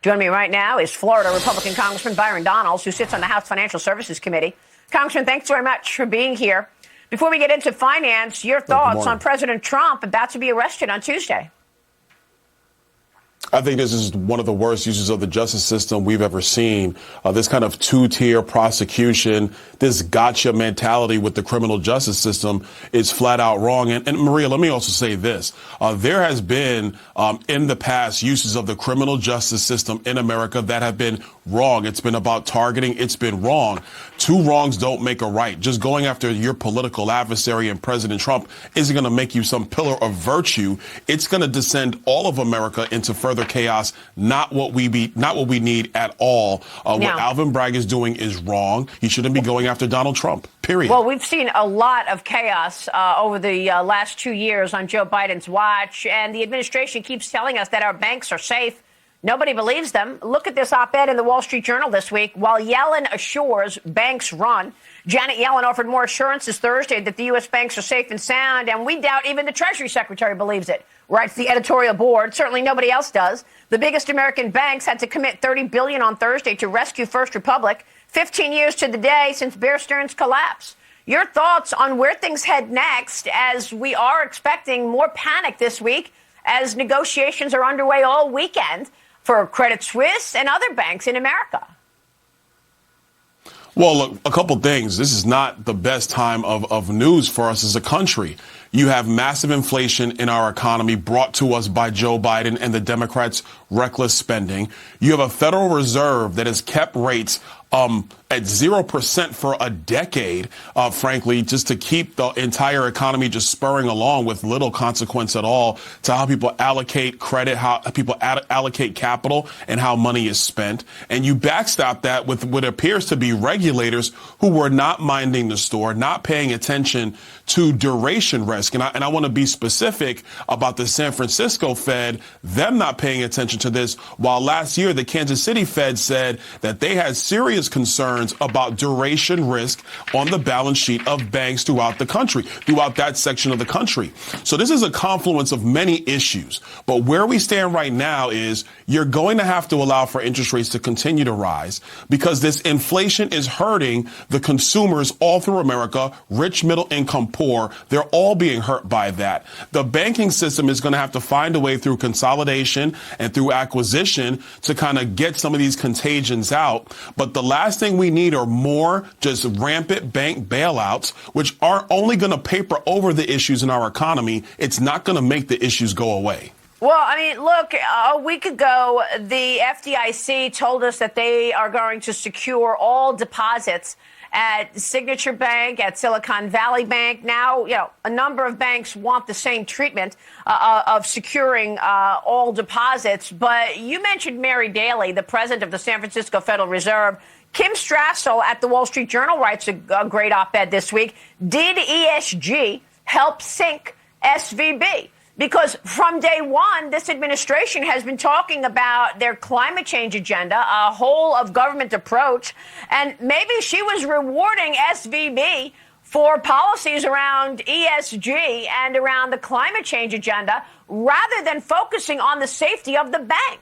Joining me right now is Florida Republican Congressman Byron Donalds, who sits on the House Financial Services Committee. Congressman, thanks very much for being here. Before we get into finance, your thoughts on President Trump about to be arrested on Tuesday? I think this is one of the worst uses of the justice system we've ever seen. This kind of two-tier prosecution, this gotcha mentality with the criminal justice system is flat out wrong. And Maria, let me also say this. There has been in the past uses of the criminal justice system in America that have been wrong. It's been about targeting. It's been wrong. Two wrongs don't make a right. Just going after your political adversary and President Trump isn't going to make you some pillar of virtue. It's going to descend all of America into further chaos. Not what we need at all. What Alvin Bragg is doing is wrong. He shouldn't be going after Donald Trump. Period. Well, we've seen a lot of chaos over the last 2 years on Joe Biden's watch, and the administration keeps telling us that our banks are safe. Nobody believes them. Look at this op-ed in the Wall Street Journal this week. While Yellen assures banks run, Janet Yellen offered more assurances Thursday that the U.S. banks are safe and sound, and we doubt even the Treasury Secretary believes it, writes the editorial board. Certainly nobody else does. The biggest American banks had to commit $30 billion on Thursday to rescue First Republic, 15 years to the day since Bear Stearns' collapse. Your thoughts on where things head next, as we are expecting more panic this week as negotiations are underway all weekend for Credit Suisse and other banks in America? Well, look, a couple things. This is not the best time of news for us as a country. You have massive inflation in our economy brought to us by Joe Biden and the Democrats' reckless spending. You have a Federal Reserve that has kept rates at 0% for a decade, frankly, just to keep the entire economy just spurring along with little consequence at all to how people allocate credit, how people allocate capital, and how money is spent. And you backstop that with what appears to be regulators who were not minding the store, not paying attention to duration risk. And I want to be specific about the San Francisco Fed, them not paying attention to this, while last year the Kansas City Fed said that they had serious concerns about duration risk on the balance sheet of banks throughout the country, throughout that section of the country. So this is a confluence of many issues. But where we stand right now is you're going to have to allow for interest rates to continue to rise because this inflation is hurting the consumers all through America, rich, middle income, poor. They're all being hurt by that. The banking system is going to have to find a way through consolidation and through acquisition to kind of get some of these contagions out. But the last thing we need are more just rampant bank bailouts, which aren't only going to paper over the issues in our economy. It's not going to make the issues go away. Well, I mean, look, a week ago, the FDIC told us that they are going to secure all deposits at Signature Bank, at Silicon Valley Bank. Now, a number of banks want the same treatment of securing all deposits. But you mentioned Mary Daly, the president of the San Francisco Federal Reserve. Kim Strassel at the Wall Street Journal writes a great op-ed this week. Did ESG help sink SVB? Because from day one, this administration has been talking about their climate change agenda, a whole of government approach. And maybe she was rewarding SVB for policies around ESG and around the climate change agenda rather than focusing on the safety of the bank.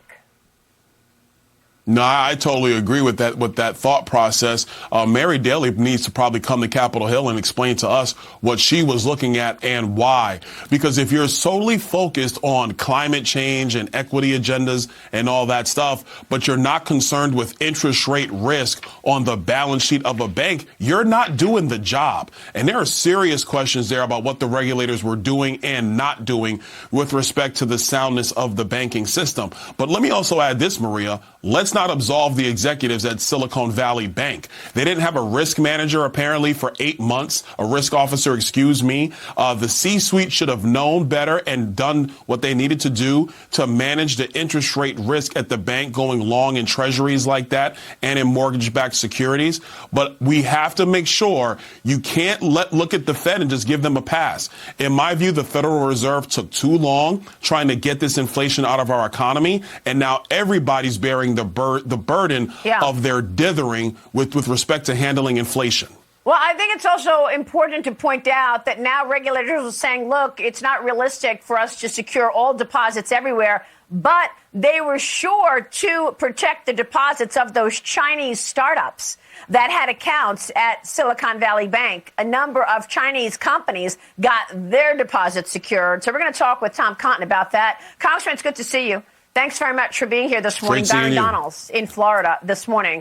No, I totally agree with that thought process. Mary Daly needs to probably come to Capitol Hill and explain to us what she was looking at and why. Because if you're solely focused on climate change and equity agendas and all that stuff, but you're not concerned with interest rate risk on the balance sheet of a bank, you're not doing the job. And there are serious questions there about what the regulators were doing and not doing with respect to the soundness of the banking system. But let me also add this, Maria. Let's not absolve the executives at Silicon Valley Bank. They didn't have a risk manager, apparently, for 8 months, a risk officer, excuse me. The C-suite should have known better and done what they needed to do to manage the interest rate risk at the bank going long in treasuries like that and in mortgage-backed securities. But we have to make sure you can't look at the Fed and just give them a pass. In my view, the Federal Reserve took too long trying to get this inflation out of our economy, and now everybody's bearing the burden of their dithering with respect to handling inflation. Well, I think it's also important to point out that now regulators are saying, look, it's not realistic for us to secure all deposits everywhere. but they were sure to protect the deposits of those Chinese startups that had accounts at Silicon Valley Bank. A number of Chinese companies got their deposits secured. So we're going to talk with Tom Cotton about that. Congressman, it's good to see you. Thanks very much for being here this morning. Great seeing Barry you. Donalds in Florida this morning.